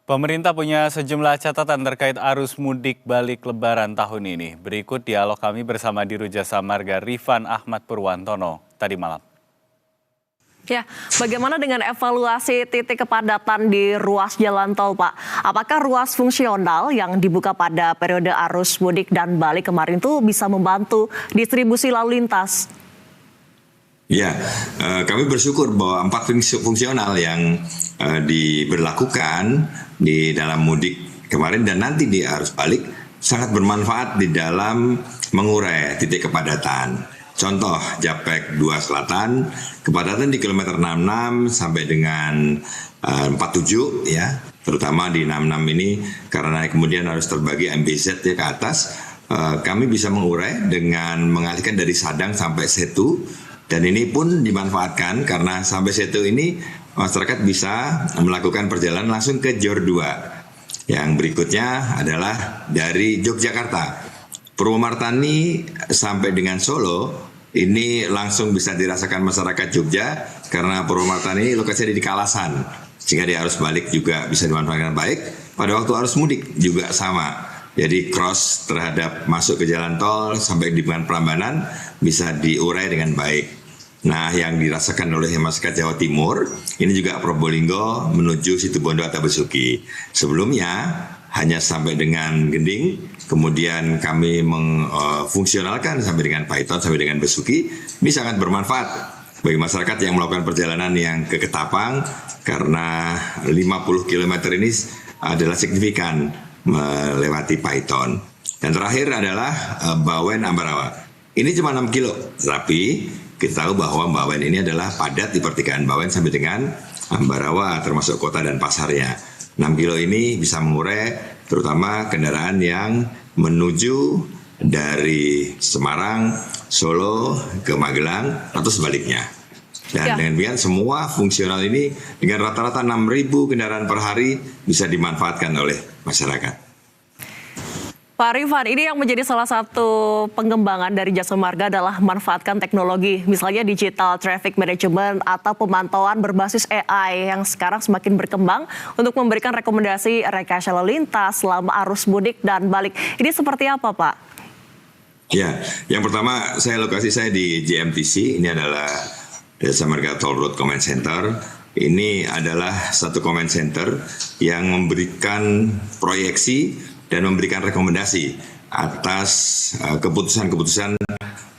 Pemerintah punya sejumlah catatan terkait arus mudik balik Lebaran tahun ini. Berikut dialog kami bersama Dirut Jasa Marga Rifan Ahmad Purwantono tadi malam. Ya, bagaimana dengan evaluasi titik kepadatan di ruas jalan tol, Pak? Apakah ruas fungsional yang dibuka pada periode arus mudik dan balik kemarin itu bisa membantu distribusi lalu lintas? Ya, kami bersyukur bahwa 4 fungsional yang diberlakukan di dalam mudik kemarin dan nanti di arus balik sangat bermanfaat di dalam mengurai titik kepadatan. Contoh, Japek 2 Selatan, kepadatan di kilometer 66 sampai dengan 47 ya, terutama di 66 ini karena kemudian harus terbagi MBZ ya ke atas, kami bisa mengurai dengan mengalihkan dari Sadang sampai Setu. Dan ini pun dimanfaatkan karena sampai Setu ini masyarakat bisa melakukan perjalanan langsung ke Jor 2. Yang berikutnya adalah dari Yogyakarta, Purwomartani sampai dengan Solo, ini langsung bisa dirasakan masyarakat Jogja karena Purwomartani lokasinya di Kalasan, sehingga di arus balik juga bisa dimanfaatkan baik. Pada waktu arus mudik juga sama. Jadi cross terhadap masuk ke jalan tol sampai di Prambanan bisa diurai dengan baik. Nah, yang dirasakan oleh masyarakat Jawa Timur, ini juga Probolinggo menuju Situbondo atau Besuki. Sebelumnya hanya sampai dengan Gending, kemudian kami mengfungsionalkan sampai dengan Paiton, sampai dengan Besuki. Ini sangat bermanfaat bagi masyarakat yang melakukan perjalanan yang ke Ketapang, karena 50 km ini adalah signifikan melewati Paiton. Dan terakhir adalah Bawen Ambarawa. Ini cuma 6 kilo, tapi kita tahu bahwa Bawen ini adalah padat di pertigaan Bawen sampai dengan Ambarawa, termasuk kota dan pasarnya. 6 kilo ini bisa mengurai terutama kendaraan yang menuju dari Semarang, Solo ke Magelang atau sebaliknya. Dan dengan demikian semua fungsional ini dengan rata-rata 6.000 kendaraan per hari bisa dimanfaatkan oleh masyarakat. Pak Rifan, ini yang menjadi salah satu pengembangan dari Jasa Marga adalah manfaatkan teknologi, misalnya digital traffic management atau pemantauan berbasis AI yang sekarang semakin berkembang untuk memberikan rekomendasi rekayasa lalu lintas selama arus mudik dan balik. Ini seperti apa, Pak? Ya, yang pertama lokasi saya di JMTC, ini adalah Jasa Marga Toll Road Command Center. Ini adalah satu command center yang memberikan proyeksi dan memberikan rekomendasi atas keputusan-keputusan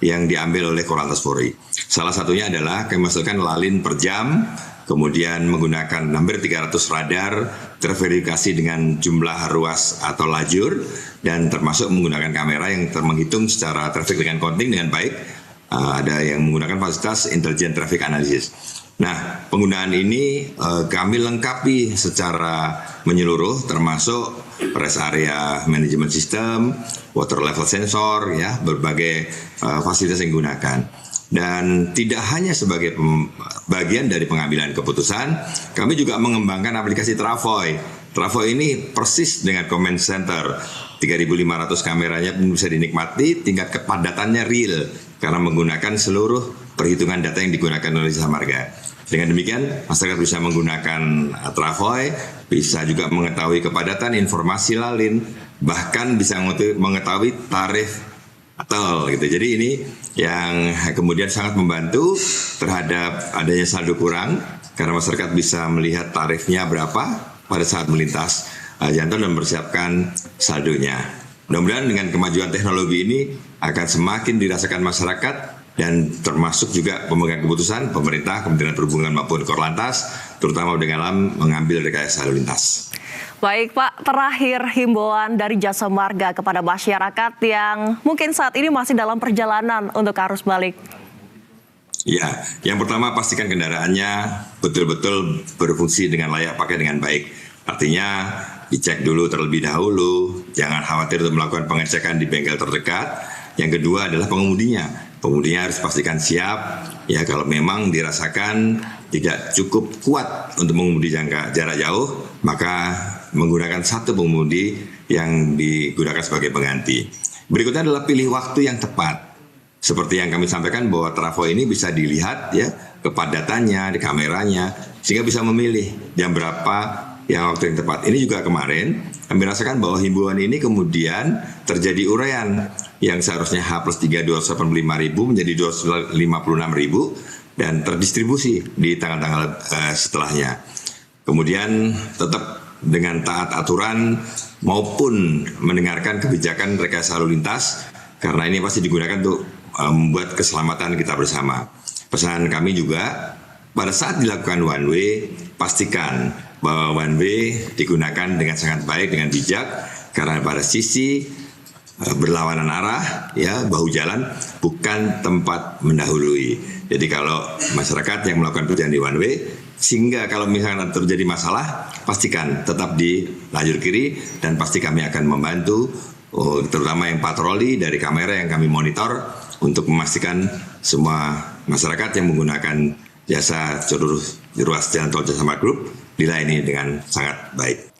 yang diambil oleh Korlantas Polri. Salah satunya adalah kami masukkan lalin per jam, kemudian menggunakan hampir 300 radar, terverifikasi dengan jumlah ruas atau lajur, dan termasuk menggunakan kamera yang menghitung secara traffic dengan counting dengan baik. Ada yang menggunakan fasilitas intelligent traffic analysis. Nah, penggunaan ini kami lengkapi secara menyeluruh, termasuk rest area management system, water level sensor, ya, berbagai fasilitas yang digunakan. Dan tidak hanya sebagai bagian dari pengambilan keputusan, kami juga mengembangkan aplikasi Travoy. Travoy ini persis dengan command center. 3.500 kameranya pun bisa dinikmati, tingkat kepadatannya real karena menggunakan seluruh perhitungan data yang digunakan oleh Jasa Marga. Dengan demikian, masyarakat bisa menggunakan Travoy, bisa juga mengetahui kepadatan, informasi lalin, bahkan bisa mengetahui tarif tol gitu. Jadi ini yang kemudian sangat membantu terhadap adanya saldo kurang, karena masyarakat bisa melihat tarifnya berapa pada saat melintas jalan tol dan mempersiapkan saldonya. Mudah-mudahan dengan kemajuan teknologi ini akan semakin dirasakan masyarakat, dan termasuk juga pemegang keputusan, pemerintah, Kementerian Perhubungan maupun Korlantas, terutama dalam mengambil rekayasa lalu lintas. Baik Pak, terakhir himbauan dari Jasa Marga kepada masyarakat yang mungkin saat ini masih dalam perjalanan untuk arus balik. Ya, yang pertama pastikan kendaraannya betul-betul berfungsi dengan layak pakai dengan baik. Artinya dicek dulu terlebih dahulu, jangan khawatir untuk melakukan pengecekan di bengkel terdekat. Yang kedua adalah pengemudinya. Pengemudinya harus pastikan siap, ya kalau memang dirasakan tidak cukup kuat untuk mengemudi jarak jauh, maka menggunakan satu pengemudi yang digunakan sebagai pengganti. Berikutnya adalah pilih waktu yang tepat. Seperti yang kami sampaikan bahwa Travoy ini bisa dilihat ya kepadatannya di kameranya, sehingga bisa memilih jam berapa yang waktu yang tepat. Ini juga kemarin kami rasakan bahwa himbauan ini kemudian terjadi uraian yang seharusnya H+3 285.000 menjadi 256.000 dan terdistribusi di tanggal-tanggal setelahnya. Kemudian tetap dengan taat aturan maupun mendengarkan kebijakan rekayasa lalu lintas karena ini pasti digunakan untuk membuat keselamatan kita bersama. Pesan kami juga pada saat dilakukan one way pastikan bahwa one way digunakan dengan sangat baik dengan bijak karena pada sisi berlawanan arah ya bahu jalan bukan tempat mendahului. Jadi kalau masyarakat yang melakukan perjalanan di one way sehingga kalau misalnya terjadi masalah, pastikan tetap di lajur kiri dan pasti kami akan membantu, terutama yang patroli dari kamera yang kami monitor untuk memastikan semua masyarakat yang menggunakan jasa seluruh ruas jalan tol Jasa Marga Group dilayani dengan sangat baik.